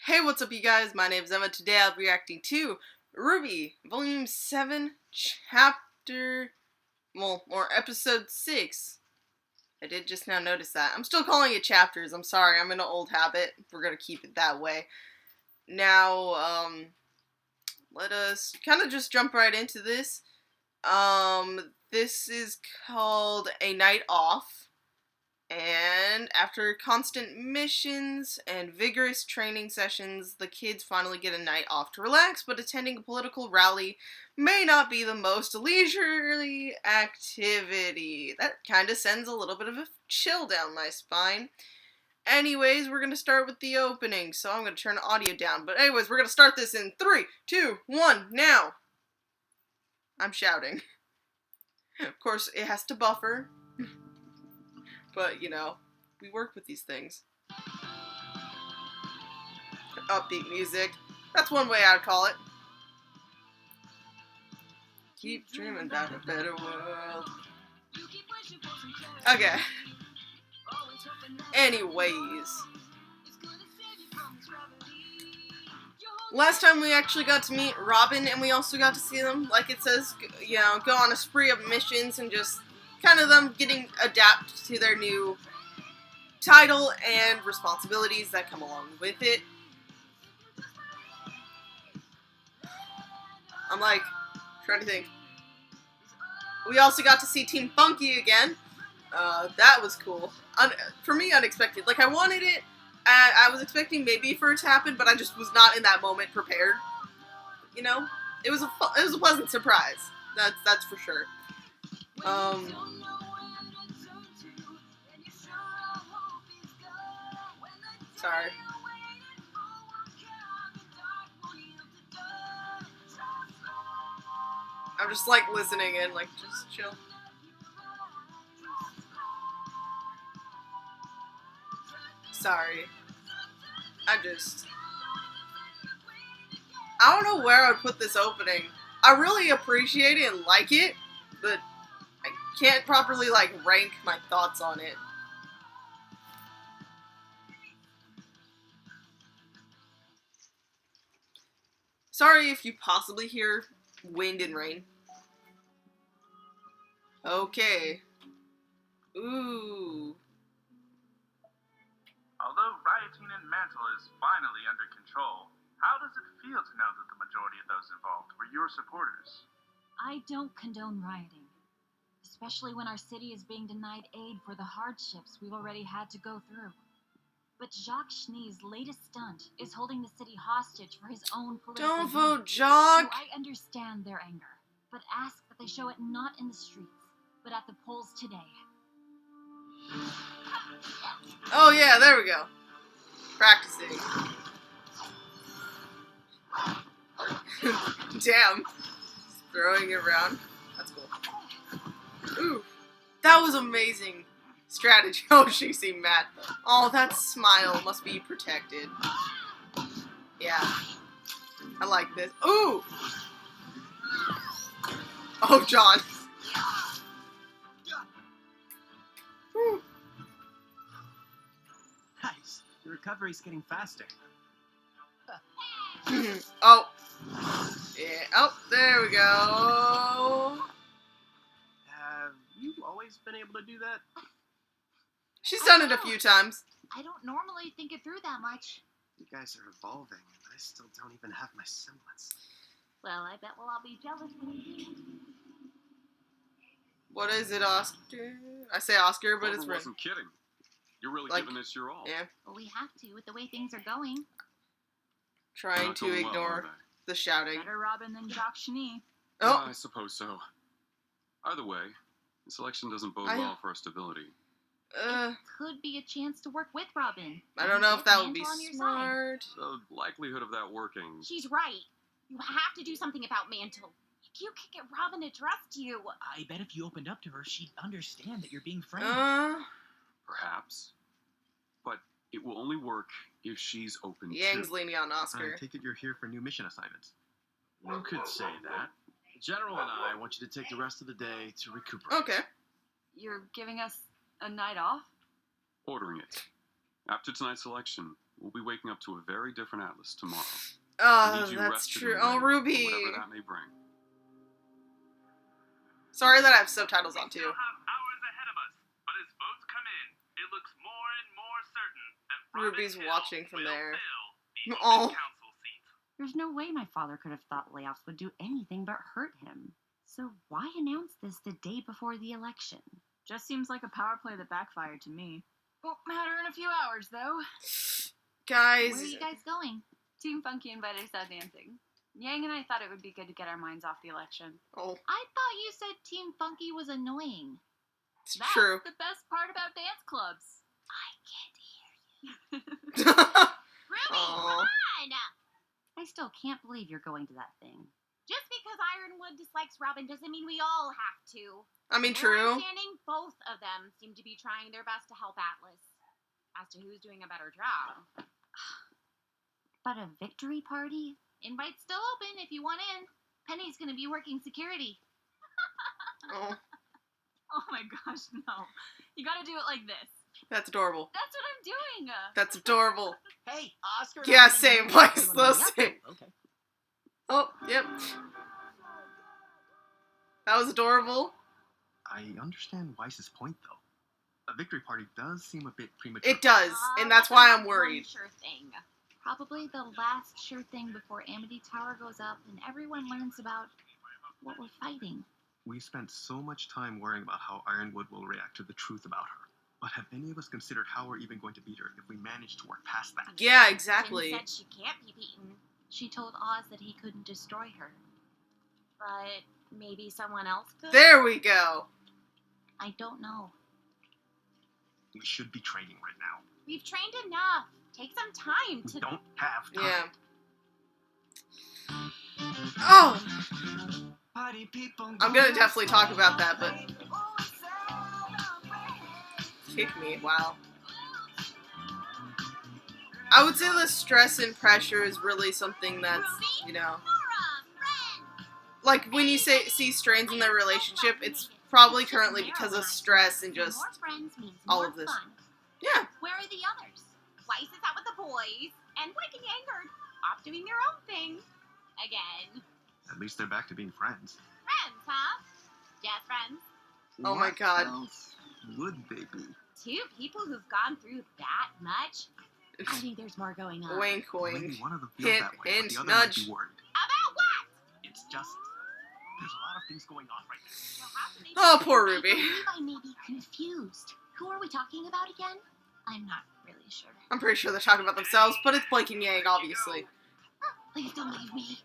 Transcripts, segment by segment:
Hey, what's up, you guys? My name's Emma. Today I'll be reacting to RWBY Volume 7, Episode 6. I did just now notice that. I'm still calling it chapters. I'm sorry, I'm in an old habit. We're gonna keep it that way. Now, let us kind of just jump right into this. This is called A Night Off. And after constant missions and vigorous training sessions, the kids finally get a night off to relax, but attending a political rally may not be the most leisurely activity. That kind of sends a little bit of a chill down my spine. Anyways, we're going to start with the opening, so I'm going to turn the audio down. But anyways, we're going to start this in 3, 2, 1, now! I'm shouting. Of course, it has to buffer. But, you know, we work with these things. Upbeat music. That's one way I'd call it. Keep dreaming about a better world. Okay. Anyways. Last time we actually got to meet Robin, and we also got to see them, like it says, you know, go on a spree of missions and just kind of them getting adapted to their new title and responsibilities that come along with it. I'm like, trying to think. We also got to see Team Funky again. That was cool. For me, unexpected. Like, I wanted it, and I was expecting maybe for it to happen, but I just was not in that moment prepared. You know? It was a pleasant surprise. That's for sure. Sorry. I'm just like listening in, like just chill. Sorry. I don't know where I would put this opening. I really appreciate it and like it, but I can't properly, like, rank my thoughts on it. Sorry if you possibly hear wind and rain. Okay. Ooh. Although rioting in Mantle is finally under control, how does it feel to know that the majority of those involved were your supporters? I don't condone rioting. Especially when our city is being denied aid for the hardships we've already had to go through. But Jacques Schnee's latest stunt is holding the city hostage for his own political Don't gain. vote Jacques! So I understand their anger, but ask that they show it not in the streets, but at the polls today. Oh yeah, there we go. Practicing. Damn. Throwing it around. That's cool. Ooh, that was amazing strategy. Oh, she seemed mad. Oh, that smile must be protected. Yeah. I like this. Ooh! Oh, John. Ooh. Nice. The recovery's getting faster. Oh. Yeah. Oh, there we go. Have you always been able to do that? She's done it a few times. I don't normally think it through that much. You guys are evolving, and I still don't even have my semblance. Well, I bet we'll all be jealous. What is it, Oscar? I say Oscar, but it's Clover wasn't kidding. You're really like, giving this your all. Yeah. Well, we have to with the way things are going. Trying Not to going well, ignore are they? the shouting. Better Robin than Jacques Schnee. Oh. I suppose so. Either way, this election doesn't bode I- well for our stability. Could be a chance to work with Robin. I don't know if that would be Mantle on your side. smart. The likelihood of that working... She's right. You have to do something about Mantle. If you can get Robin to trust you. I bet if you opened up to her, she'd understand that you're being friendly. Perhaps. But it will only work if she's open Yang's to... leaning on Oscar. I take it you're here for new mission assignments. You could say that. The General and I want you to take the rest of the day to recuperate. Okay. You're giving us a night off? Ordering it. After tonight's election, we'll be waking up to a very different Atlas tomorrow. I Oh, need you that's rested true. and Oh, ready for Ruby. whatever that may bring. Sorry that I have subtitles on, We too. still have hours ahead of us, but as votes come in, it looks more and more certain that Ruby's Robin Hill watching from will there. fill the Oh. open council seat. There's no way my father could have thought layoffs would do anything but hurt him. So why announce this the day before the election? Just seems like a power play that backfired to me. Won't matter in a few hours, though. Guys. Where are you guys going? Team Funky invited us out dancing. Yang and I thought it would be good to get our minds off the election. Oh, I thought you said Team Funky was annoying. it's That's true. the best part about dance clubs. I can't hear you. Ruby, Aw. come on! I still can't believe you're going to that thing. Just because Ironwood dislikes Robin doesn't mean we all have to. I mean, From true. my understanding, both of them seem to be trying their best to help Atlas. As to who's doing a better job. But a victory party? Invite's still open if you want in. Penny's gonna be working security. Oh, Oh my gosh, no. You gotta do it like this. that's adorable. That's what I'm doing. That's adorable. Hey, Oscar. Yeah, same place, though, Yep. same. Okay. Oh, yep. That was adorable. I understand Weiss's point, though. A victory party does seem a bit premature. It does, and that's why I'm One worried. sure thing. Probably the last sure thing before Amity Tower goes up and everyone learns about what we're fighting. We spent so much time worrying about how Ironwood will react to the truth about her. But have any of us considered how we're even going to beat her if we manage to work past that? Yeah, exactly. Jin said she can't be beaten, She told Oz that he couldn't destroy her. but maybe someone else could? There we go. I don't know. We should be training right now. We've trained enough. Take some time We to... don't have time. Yeah. Oh, Party people. I'm gonna definitely talk about that, but kick me. Wow. I would say the stress and pressure is really something that's, you know, like when you see strains in their relationship, it's probably currently because of stress and just More friends means all more of this. fun. Yeah. Where are the others? Weiss is out with the boys, and Wick and Yang are off doing their own thing. Again. At least they're back to being friends. Friends, huh? Just friends. Oh my God. What else would they be? Two people who've gone through that much? I think there's more going on. Wink, Maybe wink. one of them feels Hint, that way, hint, but the other nudge. might be worried. About what? It's just there's a lot of things going on right now. Well, how can they Oh, poor Ruby. I believe I may be confused. Who are we talking about again? I'm not really sure. I'm pretty sure they're talking about themselves, but it's Blake and Yang, obviously. Please don't leave me.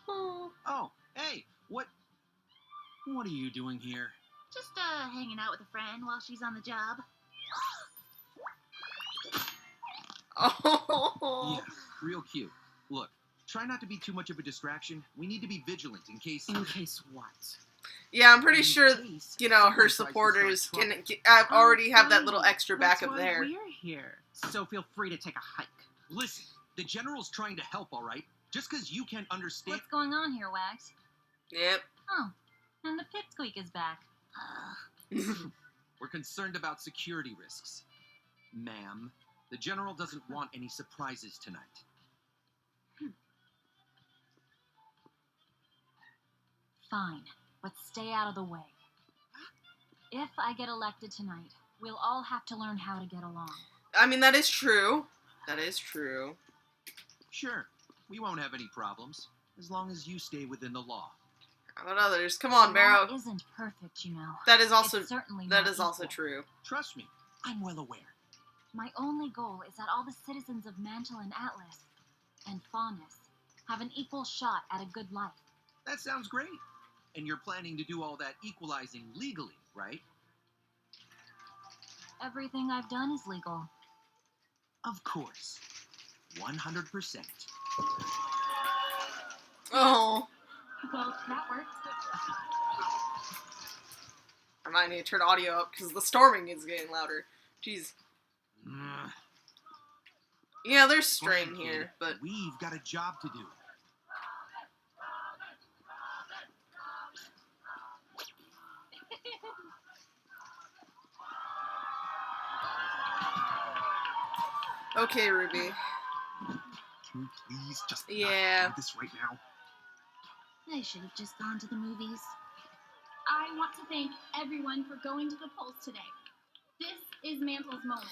Oh. Oh, hey, what are you doing here? Just hanging out with a friend while she's on the job. Oh. Yeah, real cute. Look, try not to be too much of a distraction. We need to be vigilant in case... In case what? Yeah, I'm pretty in sure, case you know, her someone tries to start supporters trouble. can already have that little extra That's backup why there. We're here, so feel free to take a hike. Listen, the General's trying to help, all right? Just because you can't understand... What's going on here, Wags? Yep. Oh, and the pipsqueak is back. We're concerned about security risks. Ma'am, the General doesn't want any surprises tonight. Fine, but stay out of the way. If I get elected tonight, we'll all have to learn how to get along. I mean, that is true. That is true. Sure, we won't have any problems, as long as you stay within the law. How about others? Come on, The Barrow. law isn't perfect, you know. That is also It's certainly that not is also equal. true. Trust me, I'm well aware. My only goal is that all the citizens of Mantle and Atlas and Faunus have an equal shot at a good life. That sounds great. And you're planning to do all that equalizing legally, right? Everything I've done is legal. Of course. 100%. Oh, Well, that worked. I might need to turn audio up because the storming is getting louder. Jeez. Yeah, there's strain Fine, here, kid. but We've got a job to do. Okay, Ruby. Can we please just Yeah. not do this right now? I should have just gone to the movies. I want to thank everyone for going to the polls today. This is Mantle's moment.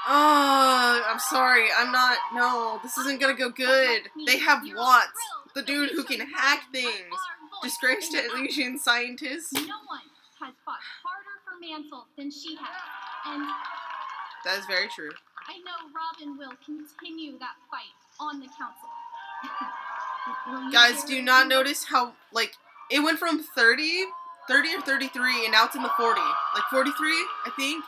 Oh, I'm sorry. I'm not. No, this isn't gonna go good. They have Watts, the dude who can hack things. Disgraced Elysian scientist. No one has fought harder for Mantle than she has. And That is very true. I know Robin will continue that fight on the council. Guys, do you not notice how, like, it went from 30 or 33, and now it's in the 40. Like, 43, I think?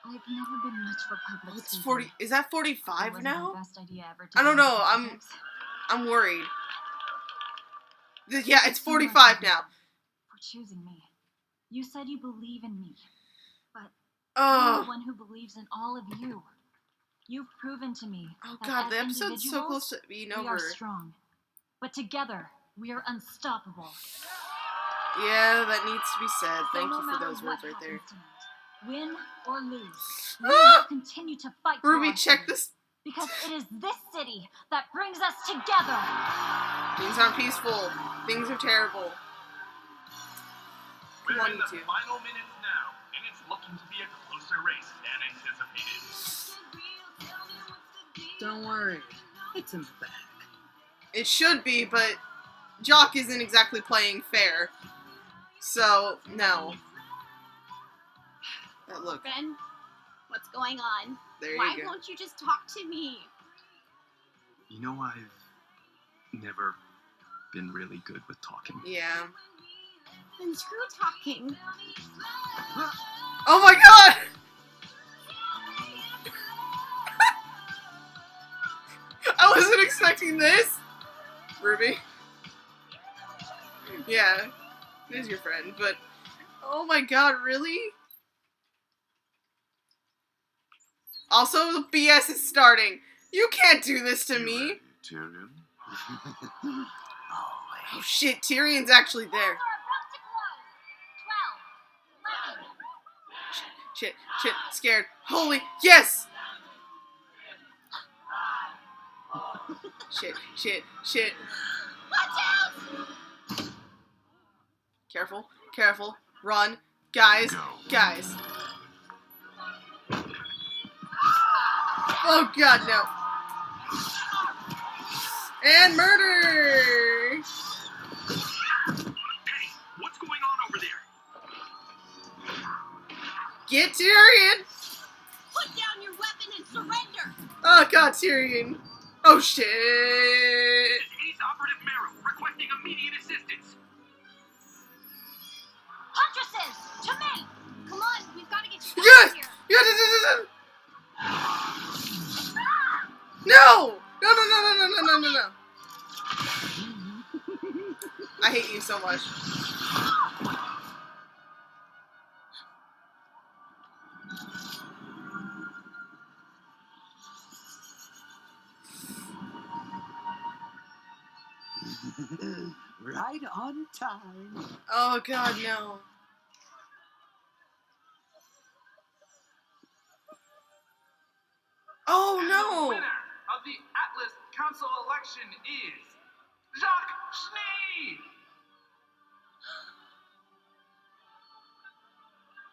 I've never been much for public It's speaking. 40. Is that It 45 wasn't now? my best idea ever to I don't go know. into politics. I'm worried. Yeah, it's 45 now. For choosing me. You said you believe in me. But Oh. I'm the one who believes in all of you. You've proven to me Oh that god, as the episode's so individuals, close to being we over. are strong. But together, we are unstoppable. Yeah, that needs to be said. So Thank no you for matter those words what right there. happens tonight, win or lose, we Ah! will continue to fight for Ruby, our check city. this. Because it is this city that brings us together. Things aren't peaceful. Things are terrible. Come We're on, in you the two. final minutes now, and it's looking to be a closer race than anticipated. Don't worry, it's in the bag. It should be, but Jock isn't exactly playing fair. So, no. Look, Ben, what's going on? there Why you go. won't you just talk to me? You know, I've never been really good with talking. Yeah. Then screw talking. Oh my god! I wasn't expecting this! Ruby. Yeah, it is your friend, but... Oh my god, really? Also, the BS is starting. You can't do this to me. Tyrion? Oh shit, Tyrion's actually there. Shit, scared. Holy, yes! Shit. Watch out! Careful. Run. Guys. Oh god, no. And murder! Hey, what's going on over there? Get Tyrion! Put down your weapon and surrender! Oh god, Tyrion. Oh shit. Ace Operative Merrill requesting immediate assistance. Huntresses, to me! Come on, we've got to get you Yes! out of here. Yes! No! No. I hate you so much. Right on time. Oh god, no. Oh And the no! winner of the Atlas Council election is Jacques Schnee.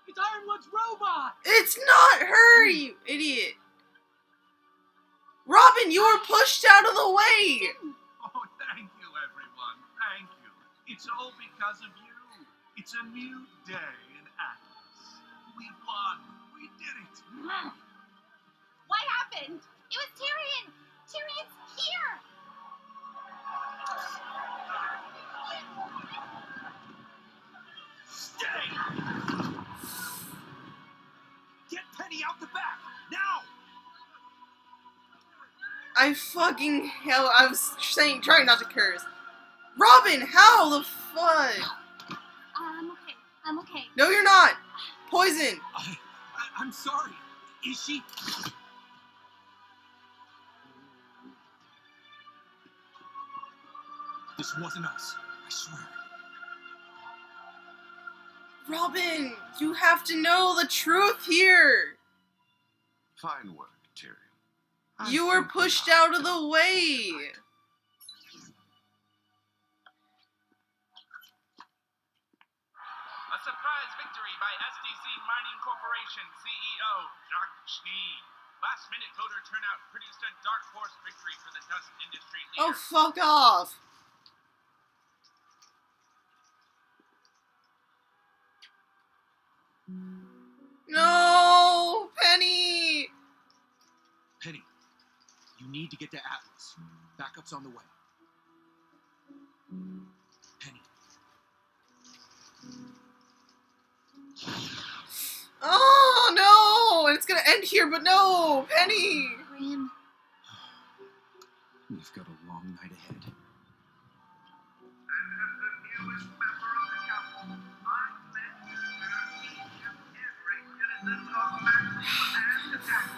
It's Ironwood's robot! It's not her, you idiot! Robin, you were pushed out of the way! Oh, thank you, everyone. Thank you. It's all because of you. It's a new day in Atlas. We won. We did it. What happened? It was Tyrion! Tyrion's here! Stay! Get Penny out the back, now! I was trying not to curse. Robin, how the fuck? I'm okay. No, you're not! Poison! I'm sorry. Is she? This wasn't us. I swear. Robin, you have to know the truth here. Fine work, Tyrion. You were pushed out of the way. A surprise victory by SDC Mining Corporation CEO Jacques Schnee. Last-minute voter turnout produced a dark horse victory for the dust industry leader. Oh, fuck off. No, Penny. Penny, you need to get to Atlas. Backup's on the way. Penny. Oh, no. It's gonna end here, but no. Penny. Grim. We've got a long night ahead. And as the newest member of the council, I'm meant to serve each and every citizen of Maxwell and Atlas.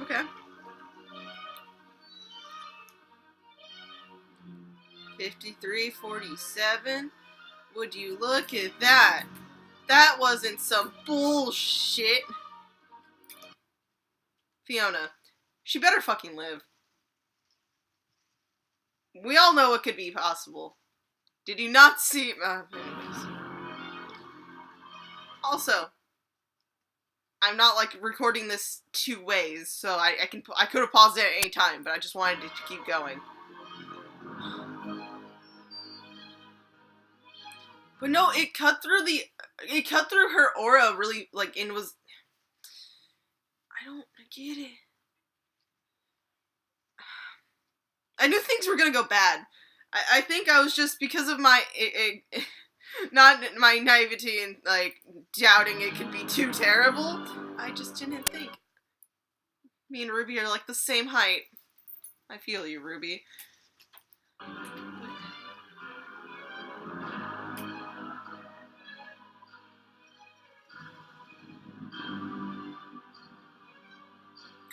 Okay. 53-47. Would you look at that? That wasn't some bullshit. Fiona, she better fucking live. We all know it could be possible. Did you not see... anyways. Also, I'm not, like, recording this 2 ways, so I could have paused it at any time, but I just wanted it to keep going. But no, it cut through her aura really, like, and was... I don't get it. I knew things were gonna go bad. I think I was just, because of my, not my naivety and, like, doubting it could be too terrible, I just didn't think. Me and Ruby are, like, the same height. I feel you, Ruby.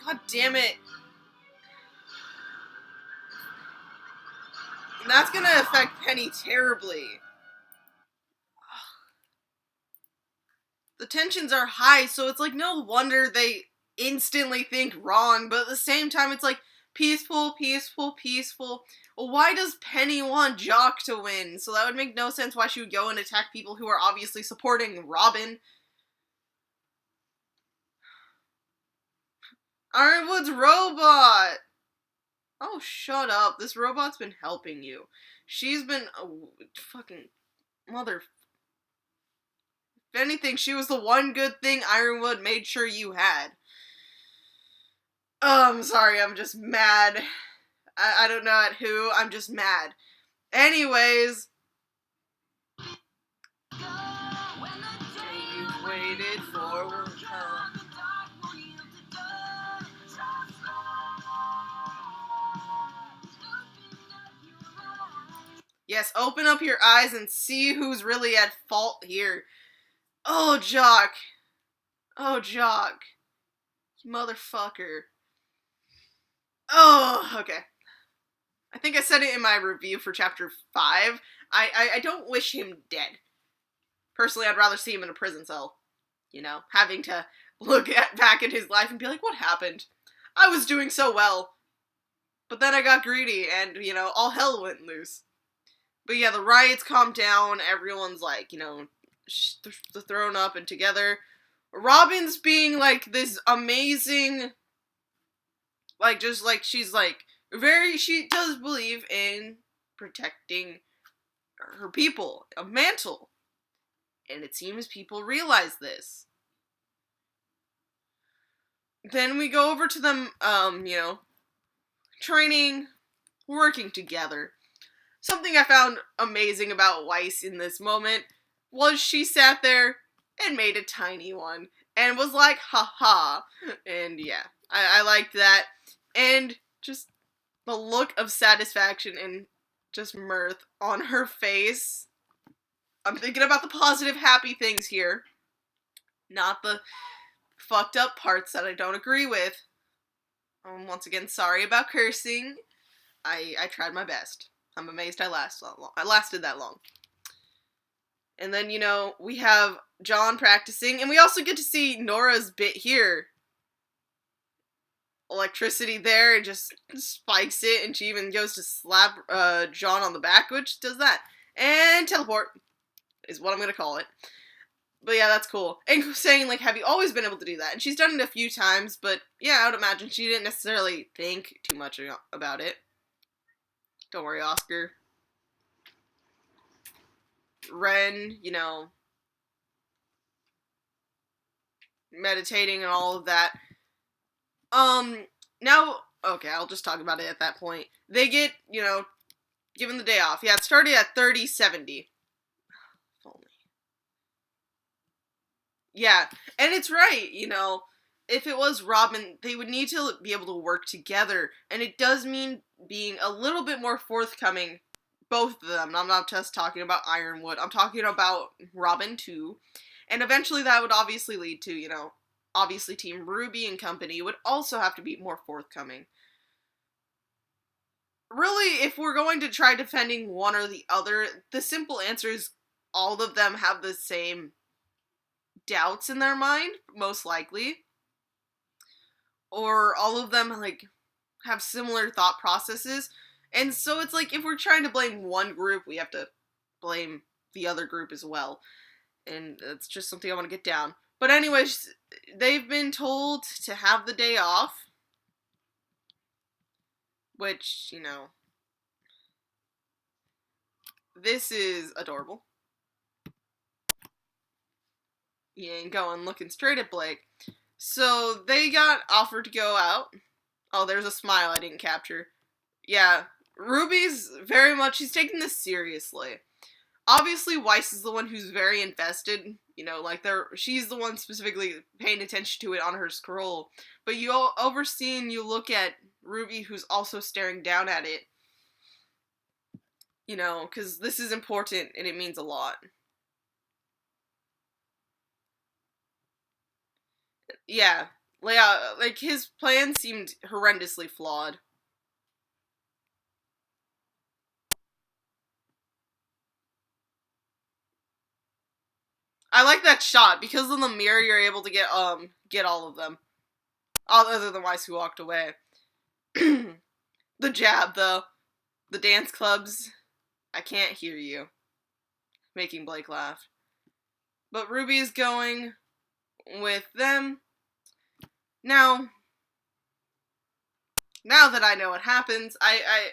God damn it. And that's gonna affect Penny terribly. The tensions are high, so it's like no wonder they instantly think wrong, but at the same time it's like peaceful, peaceful, peaceful. Well, why does Penny want Jock to win? So that would make no sense why she would go and attack people who are obviously supporting Robin. Ironwood's robot! Oh, shut up. This robot's been helping you. She's been a fucking mother... If anything, she was the one good thing Ironwood made sure you had. Oh, I'm sorry, I'm just mad. I don't know at who, I'm just mad. Anyways. You've waited for will come. Yes, open up your eyes and see who's really at fault here. Oh, Jock. Oh, Jock. Motherfucker. Oh, okay. I think I said it in my review for chapter 5. I don't wish him dead. Personally, I'd rather see him in a prison cell. You know, having to look back at his life and be like, what happened? I was doing so well. But then I got greedy and, you know, all hell went loose. But yeah, the riots calmed down. Everyone's like, you know, thrown up and together. Robin's being like this amazing, like, just like, she's like, she does believe in protecting her people, a mantle. And it seems people realize this. Then we go over to them, you know, training, working together. Something I found amazing about Weiss in this moment was she sat there and made a tiny one and was like, haha. And yeah, I liked that. And just the look of satisfaction and just mirth on her face. I'm thinking about the positive, happy things here. Not the fucked up parts that I don't agree with. Once again, sorry about cursing. I tried my best. I'm amazed I lasted that long. And then, we have John practicing, and we also get to see Nora's bit here. Electricity there, and just spikes it, and she even goes to slap John on the back, which does that. And teleport is what I'm going to call it. But yeah, that's cool. And saying, like, have you always been able to do that? And she's done it a few times, but yeah, I would imagine she didn't necessarily think too much about it. Don't worry, Oscar. Ren, meditating and all of that. Now, okay, I'll just talk about it at that point. They get, given the day off. Yeah, it started at 30-70. Yeah, and it's right, if it was Robin, they would need to be able to work together, and it does mean being a little bit more forthcoming, both of them. I'm not just talking about Ironwood, I'm talking about Robin too, and eventually that would obviously lead to, obviously Team RWBY and company would also have to be more forthcoming. Really, if we're going to try defending one or the other, the simple answer is all of them have the same doubts in their mind, most likely. Or all of them, have similar thought processes. And so it's like, if we're trying to blame one group, we have to blame the other group as well. And that's just something I want to get down. But anyways, they've been told to have the day off. Which, this is adorable. He ain't going looking straight at Blake. So they got offered to go out. Oh, there's a smile I didn't capture. Yeah, Ruby's very much, she's taking this seriously. Obviously, Weiss is the one who's very invested. She's the one specifically paying attention to it on her scroll. But you look at Ruby, who's also staring down at it. Because this is important and it means a lot. Yeah, his plan seemed horrendously flawed. I like that shot, because in the mirror you're able to get all of them. Other than Weiss, who walked away. The jab, though. The dance clubs. I can't hear you. Making Blake laugh. But Ruby is going with them. Now that I know what happens, I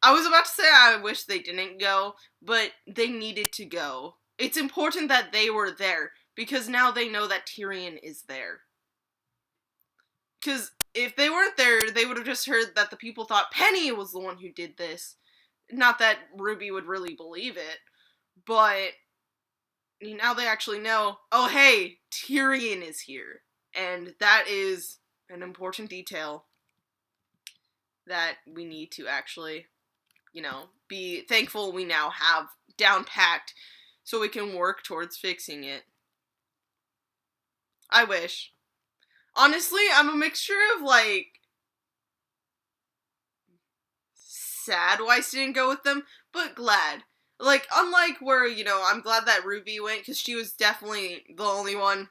was about to say I wish they didn't go, but they needed to go. It's important that they were there, because now they know that Tyrion is there. Because if they weren't there, they would have just heard that the people thought Penny was the one who did this. Not that Ruby would really believe it, but now they actually know, oh hey, Tyrion is here. And that is an important detail that we need to actually, be thankful we now have down packed so we can work towards fixing it. I wish. Honestly, I'm a mixture of, sad Weiss didn't go with them, but glad. Unlike where, I'm glad that Ruby went, because she was definitely the only one,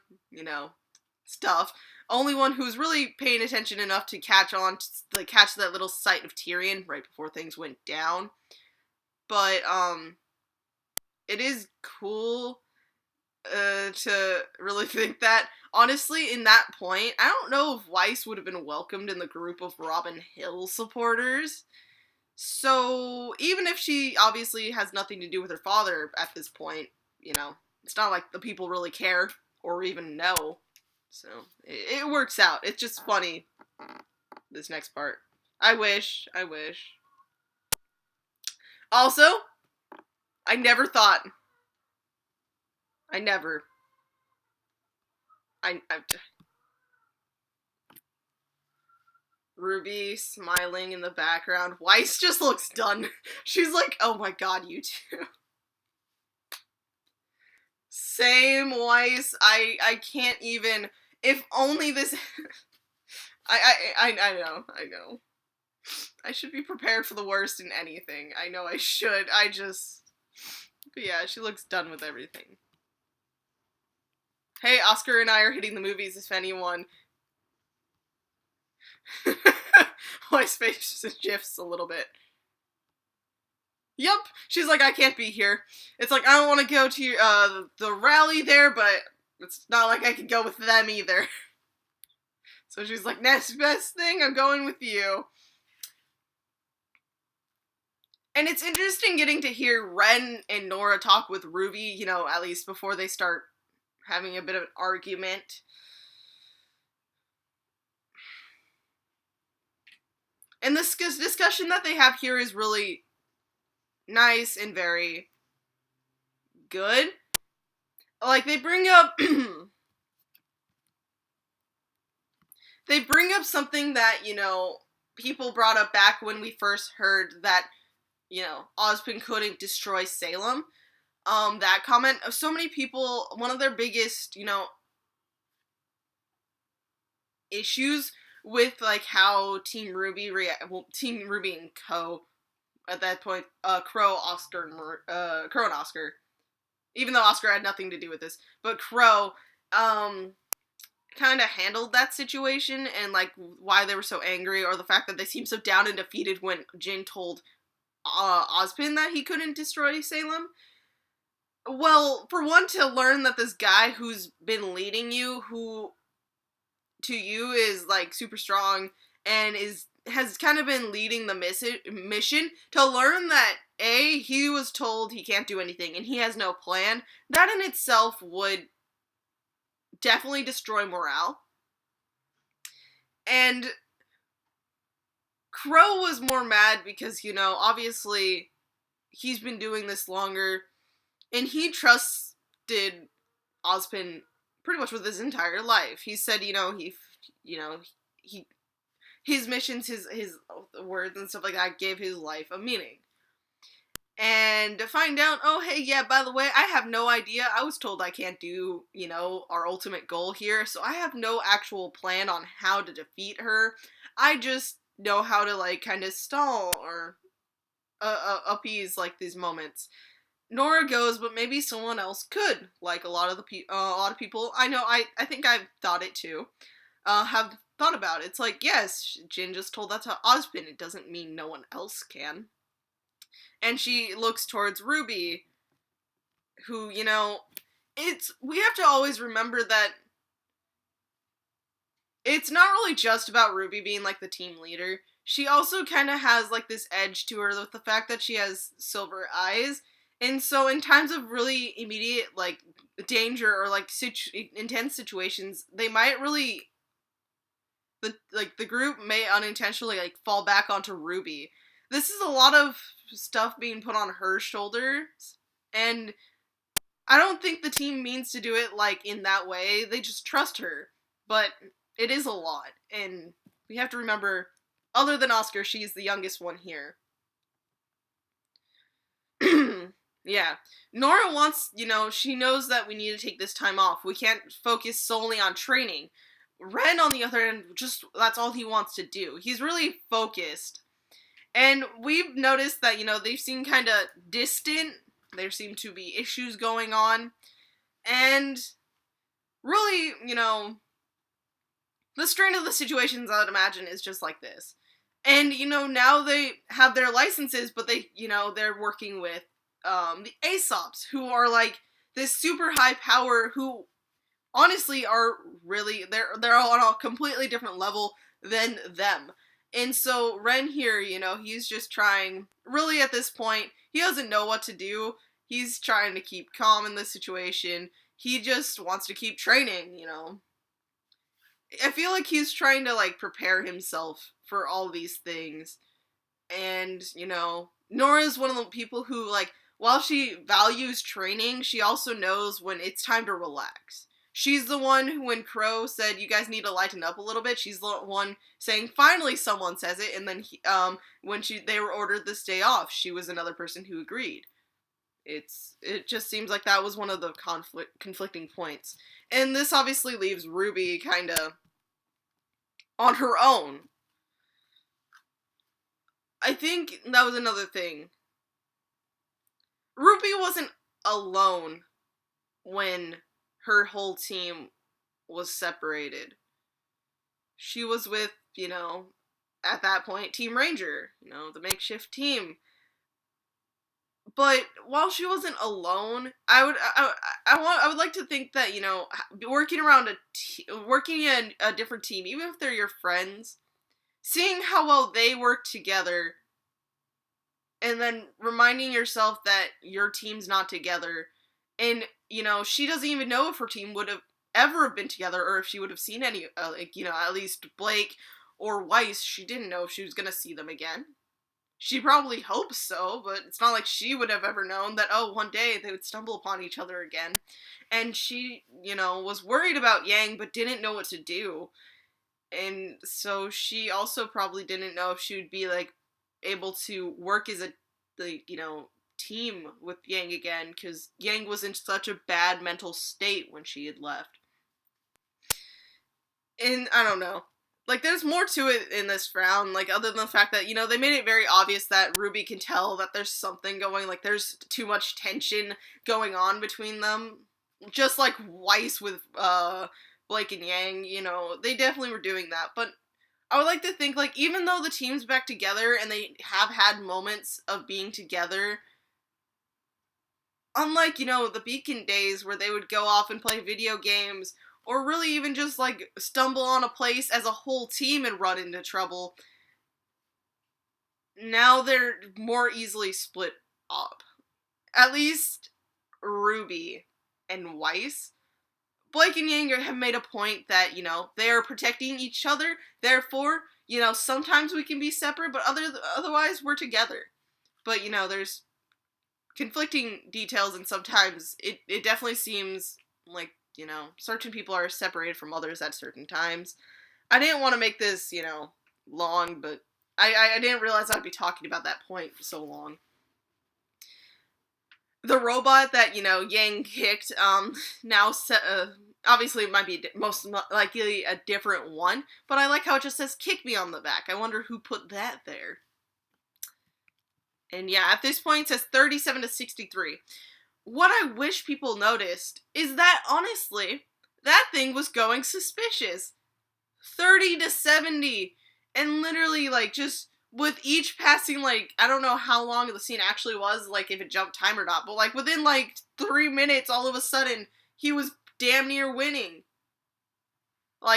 only one who was really paying attention enough to catch that little sight of Tyrion right before things went down. But, it is cool, to really think that. Honestly, in that point, I don't know if Weiss would have been welcomed in the group of Robin Hill supporters. So, even if she obviously has nothing to do with her father at this point, it's not like the people really care or even know. So, it works out. It's just funny, this next part. I wish. Also, I never thought. Ruby smiling in the background. Weiss just looks done. She's like, oh my god, you two. Same, Weiss. I can't even. If only this. I know. I should be prepared for the worst in anything. I know I should. But yeah, she looks done with everything. Hey, Oscar and I are hitting the movies, if anyone. My face just shifts a little bit. Yep. She's like, I can't be here. It's like, I don't want to go to the rally there, but it's not like I can go with them either. So she's like, next best thing, I'm going with you. And it's interesting getting to hear Ren and Nora talk with RWBY, you know, at least before they start having a bit of an argument. And this discussion that they have here is really nice and very good. Like, they bring up they bring up something that, you know, people brought up back when we first heard that, you know, Ozpin couldn't destroy Salem. That comment of so many people, one of their biggest, you know, issues with, like, how Team RWBY and Co. at that point, Crow, Crow and Oscar, even though Oscar had nothing to do with this, but Crow, kind of handled that situation and, like, why they were so angry, or the fact that they seemed so down and defeated when Jin told Ozpin that he couldn't destroy Salem. Well, for one, to learn that this guy who's been leading you, who to you is, like, super strong and has kind of been leading the mission, to learn that A, he was told he can't do anything and he has no plan, that in itself would definitely destroy morale. And Crow was more mad because, you know, obviously he's been doing this longer and he trusted Ozpin pretty much with his entire life. He said, his missions, his words and stuff like that gave his life a meaning. And to find out, oh, hey, yeah, by the way, I have no idea. I was told I can't do, you know, our ultimate goal here, so I have no actual plan on how to defeat her. I just know how to, like, kind of stall or appease, like, these moments. Nora goes, but maybe someone else could, like a lot of people. I know, I think I've thought it too. Have thought about it. It's like, yes, Jin just told that to Ozpin. It doesn't mean no one else can. And she looks towards RWBY, who, you know, we have to always remember that it's not really just about RWBY being, like, the team leader. She also kind of has, like, this edge to her with the fact that she has silver eyes. And so in times of really immediate, like, danger or, like, intense situations, they might really, the group may unintentionally, like, fall back onto RWBY. This is a lot of stuff being put on her shoulders, and I don't think the team means to do it, like, in that way. They just trust her, but it is a lot, and we have to remember, other than Oscar, she's the youngest one here. Yeah. Nora wants, you know, she knows that we need to take this time off. We can't focus solely on training. Ren, on the other hand, that's all he wants to do. He's really focused. And we've noticed that, you know, they seem kind of distant. There seem to be issues going on. And really, you know, the strain of the situations, I would imagine, is just like this. And, you know, now they have their licenses, but they, you know, they're working with the Aesops, who are, like, this super high power, who honestly are really, they're on a completely different level than them. And so Ren here, you know, he's just trying, really at this point, he doesn't know what to do. He's trying to keep calm in this situation. He just wants to keep training, you know. I feel like he's trying to, like, prepare himself for all these things. And, you know, Nora's one of the people who, like, while she values training, she also knows when it's time to relax. She's the one who, when Crow said, you guys need to lighten up a little bit, she's the one saying, finally someone says it, and then when they were ordered this day off, she was another person who agreed. It just seems like that was one of the conflicting points. And this obviously leaves RWBY kind of on her own. I think that was another thing. RWBY wasn't alone when her whole team was separated. She was with, at that point, Team Ranger, the makeshift team. But while she wasn't alone, I would like to think that, working around working in a different team, even if they're your friends, seeing how well they work together, and then reminding yourself that your team's not together, and, she doesn't even know if her team would have ever been together, or if she would have seen any, at least Blake or Weiss, she didn't know if she was gonna see them again. She probably hopes so, but it's not like she would have ever known that, one day they would stumble upon each other again. And she, was worried about Yang, but didn't know what to do. And so she also probably didn't know if she would be, able to work as a, team with Yang again, because Yang was in such a bad mental state when she had left. And I don't know. There's more to it in this round, other than the fact that, they made it very obvious that RWBY can tell that there's something going, there's too much tension going on between them. Just like Weiss with, Blake and Yang, they definitely were doing that. But I would like to think, even though the team's back together and they have had moments of being together, unlike, the Beacon days where they would go off and play video games, or really even just, stumble on a place as a whole team and run into trouble, now they're more easily split up. At least RWBY and Weiss. Blake and Yang have made a point that, they are protecting each other, therefore, sometimes we can be separate, but otherwise we're together. But, there's conflicting details, and sometimes it definitely seems like, certain people are separated from others at certain times. I didn't want to make this, long, but I didn't realize I'd be talking about that point for so long. The robot that, Yang kicked, now, obviously it might be most likely a different one, but I like how it just says, "Kick me" on the back. I wonder who put that there. And yeah, at this point it says 37-63. What I wish people noticed is that, honestly, that thing was going suspicious. 30-70. And literally, just with each passing, I don't know how long the scene actually was, if it jumped time or not, but, within, 3 minutes, all of a sudden, he was damn near winning.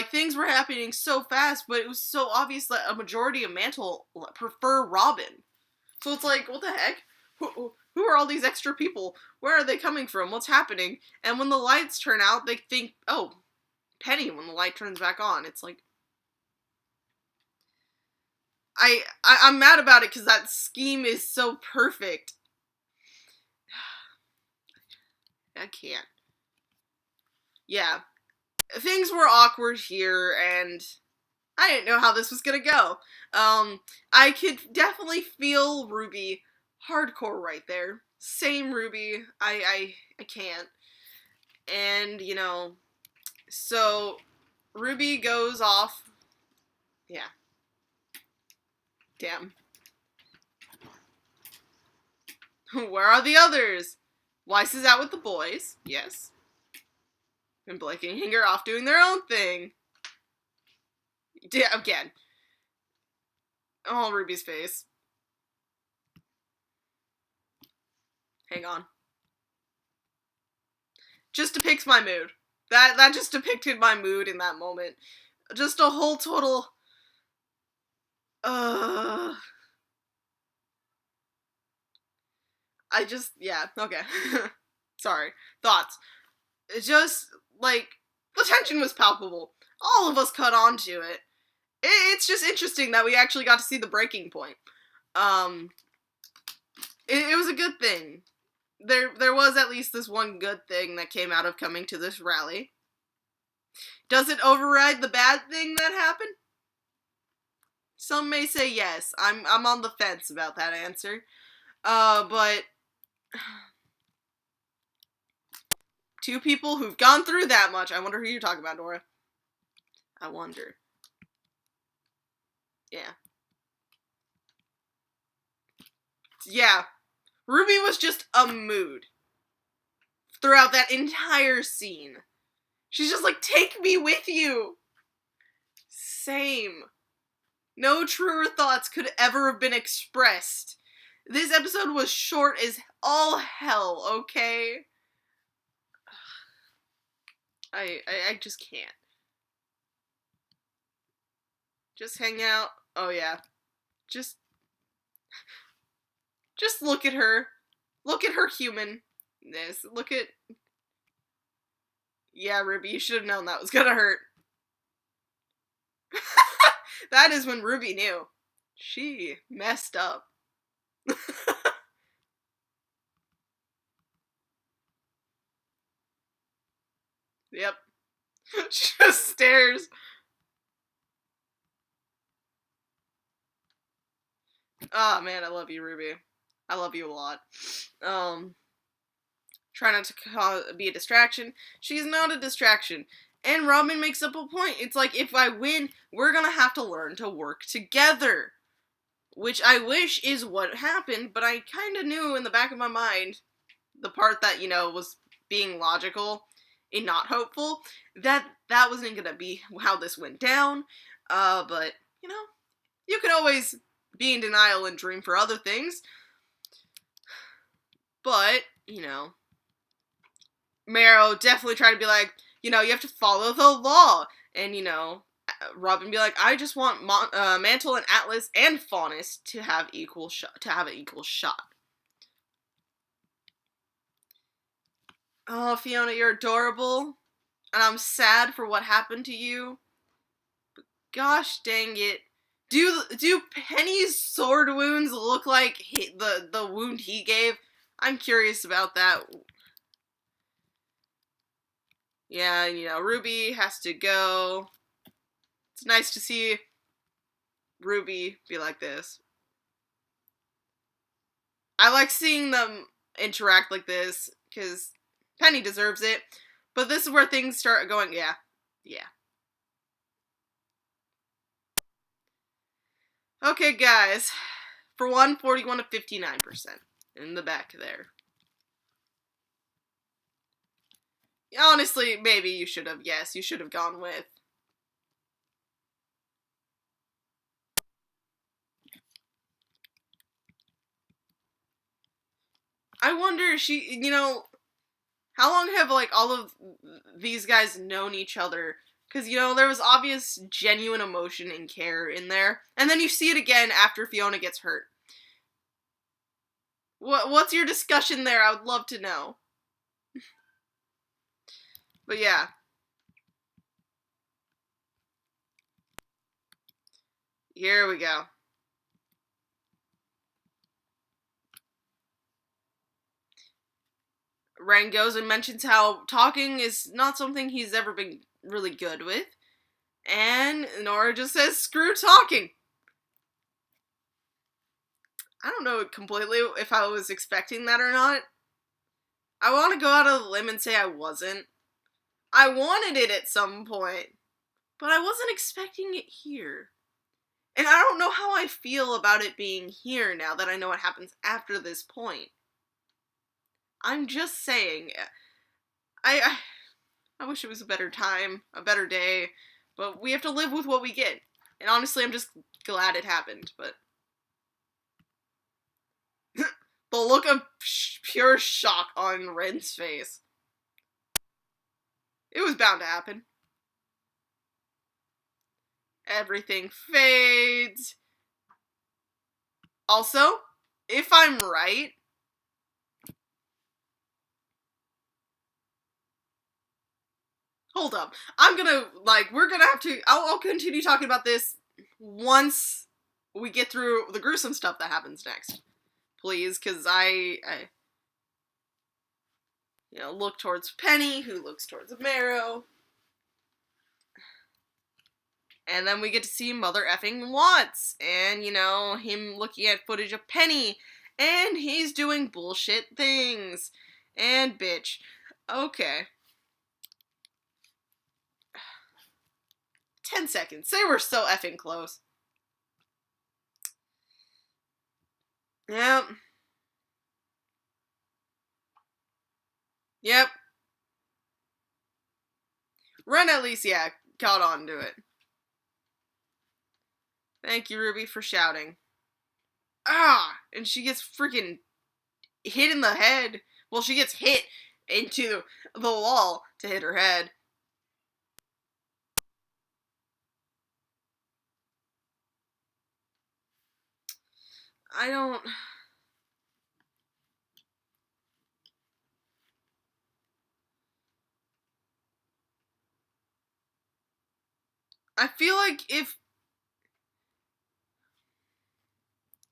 Things were happening so fast, but it was so obvious that a majority of Mantle prefer Robin. So it's what the heck? Who are all these extra people? Where are they coming from? What's happening? And when the lights turn out, they think, oh, Penny, when the light turns back on. It's I'm mad about it because that scheme is so perfect. I can't. Yeah. Things were awkward here, and I didn't know how this was gonna go. I could definitely feel RWBY hardcore right there. Same RWBY. I can't. And, so RWBY goes off. Yeah. Damn. Where are the others? Weiss is out with the boys. Yes. And Blake and Yang are off doing their own thing. Again. Oh, RWBY's face. Hang on. Just depicts my mood. That just depicted my mood in that moment. Just a whole total... yeah, okay. Sorry. Thoughts. Just, the tension was palpable. All of us caught on to it. It's just interesting that we actually got to see the breaking point. It was a good thing. There was at least this one good thing that came out of coming to this rally. Does it override the bad thing that happened? Some may say yes. I'm on the fence about that answer. But two people who've gone through that much. I wonder who you're talking about, Nora. I wonder. Yeah. Yeah. RWBY was just a mood throughout that entire scene. She's just like, take me with you. Same. No truer thoughts could ever have been expressed. This episode was short as all hell, okay? I just can't. Just hang out. Oh yeah. Just look at her. Look at her humanness. Look at... Yeah, RWBY, you should have known that was gonna hurt. That is when RWBY knew. She messed up. Yep. She just stares. Oh man, I love you, RWBY. I love you a lot. Try not to be a distraction. She's not a distraction. And Robin makes up a point. It's like, if I win, we're gonna have to learn to work together. Which I wish is what happened, but I kind of knew in the back of my mind, the part that, you know, was being logical and not hopeful, that wasn't gonna be how this went down. But, you know, you can always be in denial and dream for other things. But, you know, Marrow definitely tried to be like, you know, you have to follow the law. And, you know, Robin be like, I just want Mantle and Atlas and Faunus to have an equal shot. Oh, Fiona, you're adorable. And I'm sad for what happened to you. But gosh dang it. Do Penny's sword wounds look like the wound he gave? I'm curious about that. Yeah, you know, RWBY has to go. It's nice to see RWBY be like this. I like seeing them interact like this, because Penny deserves it. But this is where things start going, yeah. Okay, guys. For 141 to 59% in the back there. Honestly, maybe you should have, yes, you should have gone with. I wonder, you know, how long have, like, all of these guys known each other? Because, you know, there was obvious, genuine emotion and care in there. And then you see it again after Fiona gets hurt. What's your discussion there? I would love to know. But yeah. Here we go. Ren goes and mentions how talking is not something he's ever been really good with. And Nora just says, screw talking. I don't know completely if I was expecting that or not. I want to go out on a limb and say I wasn't. I wanted it at some point, but I wasn't expecting it here. And I don't know how I feel about it being here now that I know what happens after this point. I'm just saying, I wish it was a better time, a better day, but we have to live with what we get. And honestly, I'm just glad it happened, but... the look of pure shock on Ren's face. It was bound to happen. Everything fades. Also, if I'm right... Hold up. We're gonna have to... I'll continue talking about this once we get through the gruesome stuff that happens next. Please, because I you know, look towards Penny, who looks towards Marrow. And then we get to see Mother effing Watts, and, you know, him looking at footage of Penny, and he's doing bullshit things. And bitch. Okay. 10 seconds. Say we're so effing close. Yep. Yep. Ren at least, yeah, caught on to it. Thank you, Ruby, for shouting. Ah! And she gets freaking hit in the head. Well, she gets hit into the wall to hit her head. I don't... I feel like if...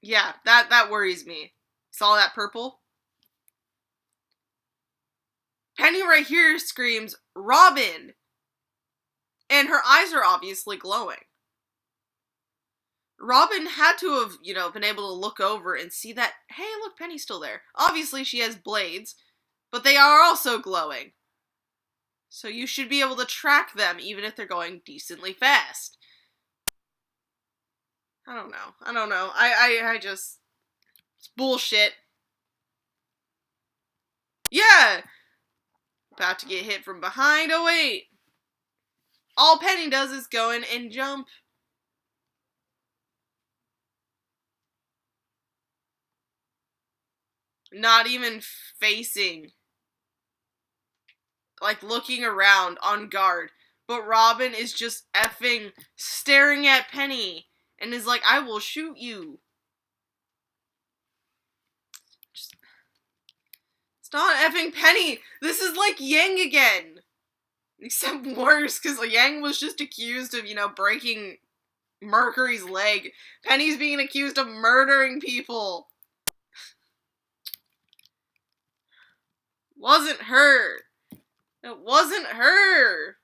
Yeah, that worries me. Saw that purple? Penny right here screams, Robin! And her eyes are obviously glowing. Robin had to have, been able to look over and see that, hey, look, Penny's still there. Obviously, she has blades, but they are also glowing. So you should be able to track them, even if they're going decently fast. I don't know. I just... It's bullshit. Yeah! About to get hit from behind. Oh, wait. All Penny does is go in and jump. Not even facing. Like, looking around on guard. But Robin is just effing staring at Penny. And is like, I will shoot you. It's not effing Penny. This is like Yang again. Except worse, because Yang was just accused of, breaking Mercury's leg. Penny's being accused of murdering people. Wasn't her. It wasn't her.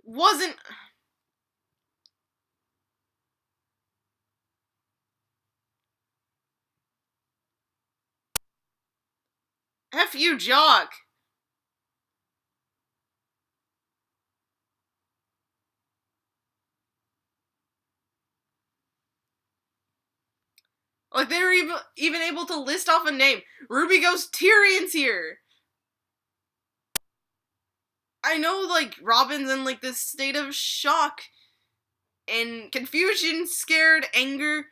Wasn't... F you, Jock. Like, they were even able to list off a name. Ruby goes, Tyrion's here. I know, like, Robin's in, like, this state of shock and confusion, scared, anger,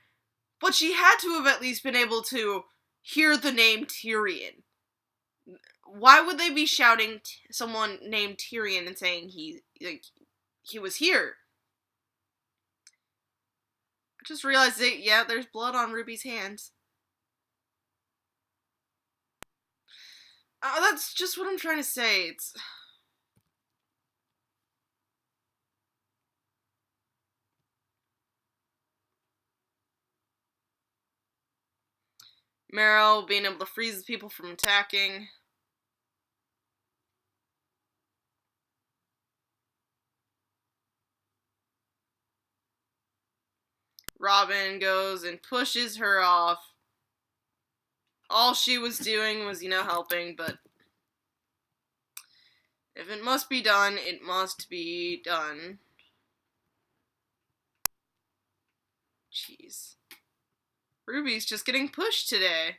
but she had to have at least been able to hear the name Tyrion. Why would they be shouting someone named Tyrion and saying he was here? I just realized that, yeah, there's blood on Ruby's hands. That's just what I'm trying to say. It's... Meryl being able to freeze people from attacking. Robin goes and pushes her off. All she was doing was, helping, but if it must be done, it must be done. Jeez. Ruby's just getting pushed today.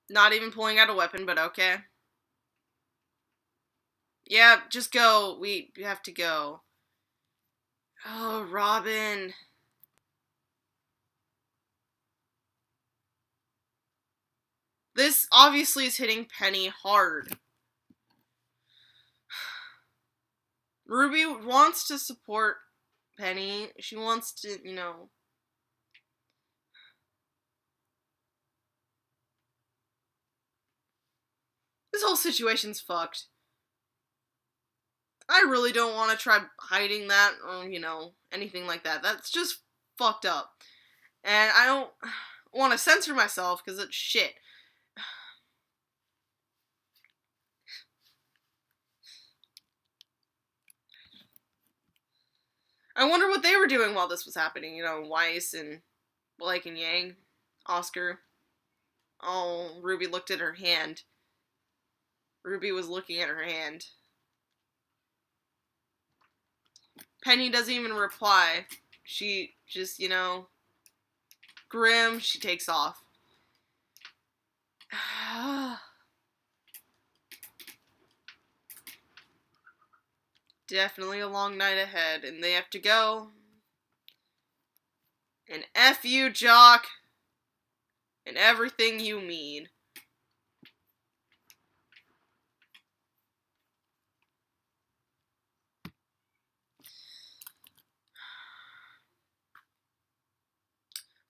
Not even pulling out a weapon, but okay. Yeah, just go. We have to go. Oh, Robin. This obviously is hitting Penny hard. Ruby wants to support Penny. She wants to, This whole situation's fucked. I really don't want to try hiding that or, anything like that. That's just fucked up. And I don't want to censor myself because it's shit. I wonder what they were doing while this was happening. Weiss and Blake and Yang, Oscar. Oh, Ruby looked at her hand. Ruby was looking at her hand. Penny doesn't even reply. She just, grim, she takes off. Definitely a long night ahead, and they have to go. And F you, Jock, and everything you mean.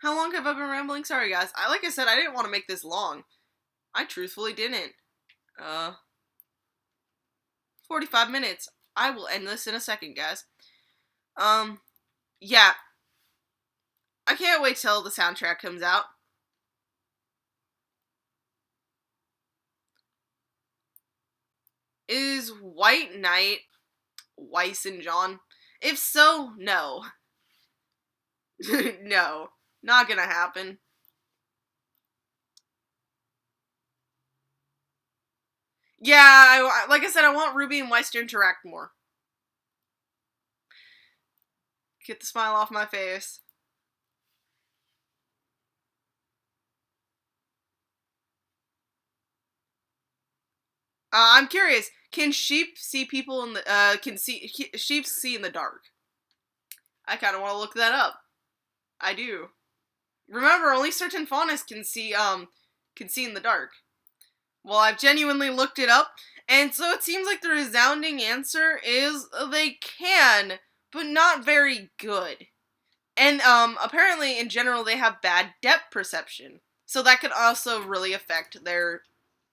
How long have I been rambling? Sorry, guys. Like I said, I didn't want to make this long. I truthfully didn't. 45 minutes. I will end this in a second, guys. Yeah. I can't wait till the soundtrack comes out. Is White Knight Weiss and John? If so, no. No. Not gonna happen. Yeah, like I said, I want Ruby and Weiss to interact more. Get the smile off my face. I'm curious. Can sheep see people in the sheep see in the dark? I kind of want to look that up. I do. Remember, only certain faunas can see in the dark. Well, I've genuinely looked it up, and so it seems like the resounding answer is they can, but not very good. And apparently, in general, they have bad depth perception, so that could also really affect their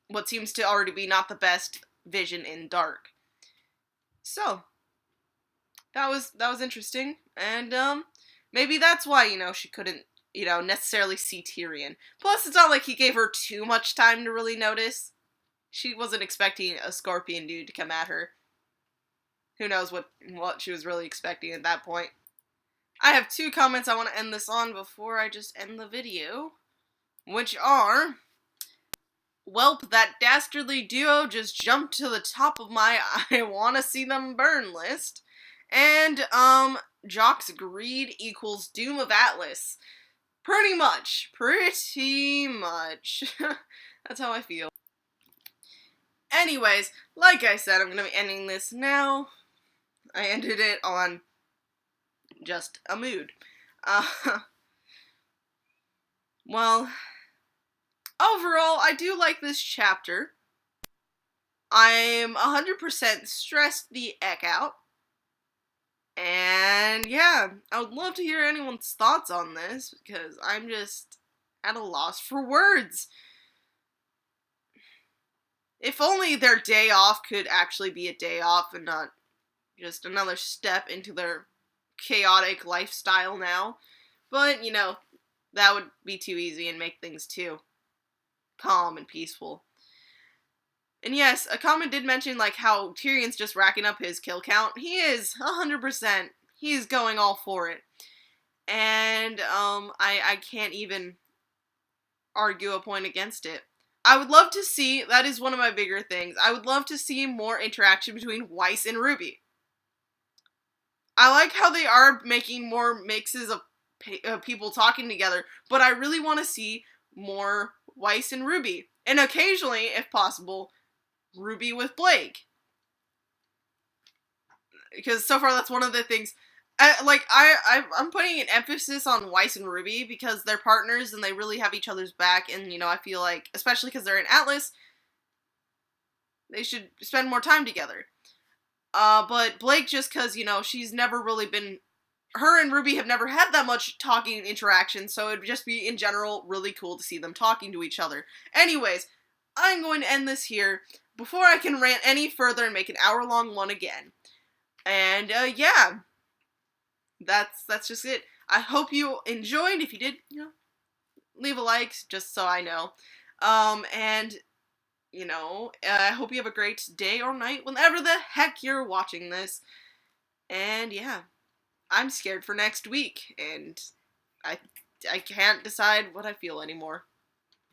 what seems to already be not the best vision in dark. So that was interesting, and maybe that's why she couldn't necessarily see Tyrion. Plus, it's not like he gave her too much time to really notice. She wasn't expecting a scorpion dude to come at her. Who knows what she was really expecting at that point. I have 2 comments I want to end this on before I just end the video, which are, welp, that dastardly duo just jumped to the top of my I wanna see them burn list, and, Jock's greed equals doom of Atlas. Pretty much. That's how I feel. Anyways, like I said, I'm gonna be ending this now. I ended it on just a mood. Well, overall, I do like this chapter. I'm 100% stressed the heck out. And yeah, I would love to hear anyone's thoughts on this, because I'm just at a loss for words. If only their day off could actually be a day off and not just another step into their chaotic lifestyle now. But, that would be too easy and make things too calm and peaceful. And yes, a comment did mention, how Tyrion's just racking up his kill count. He is, 100%. He's going all for it. And, I can't even argue a point against it. I would love to see, that is one of my bigger things, I would love to see more interaction between Weiss and Ruby. I like how they are making more mixes of people talking together, but I really want to see more Weiss and Ruby. And occasionally, if possible, Ruby with Blake. Because so far that's one of the things, I'm putting an emphasis on Weiss and Ruby because they're partners and they really have each other's back, and, I feel like, especially because they're in Atlas, they should spend more time together. But Blake, just because, she's never really been, her and Ruby have never had that much talking interaction, so it'd just be, in general, really cool to see them talking to each other. Anyways, I'm going to end this here before I can rant any further and make an hour-long one again. And, yeah. That's just it. I hope you enjoyed. If you did, leave a like, just so I know. And, I hope you have a great day or night, whenever the heck you're watching this. And, yeah. I'm scared for next week, and I can't decide what I feel anymore.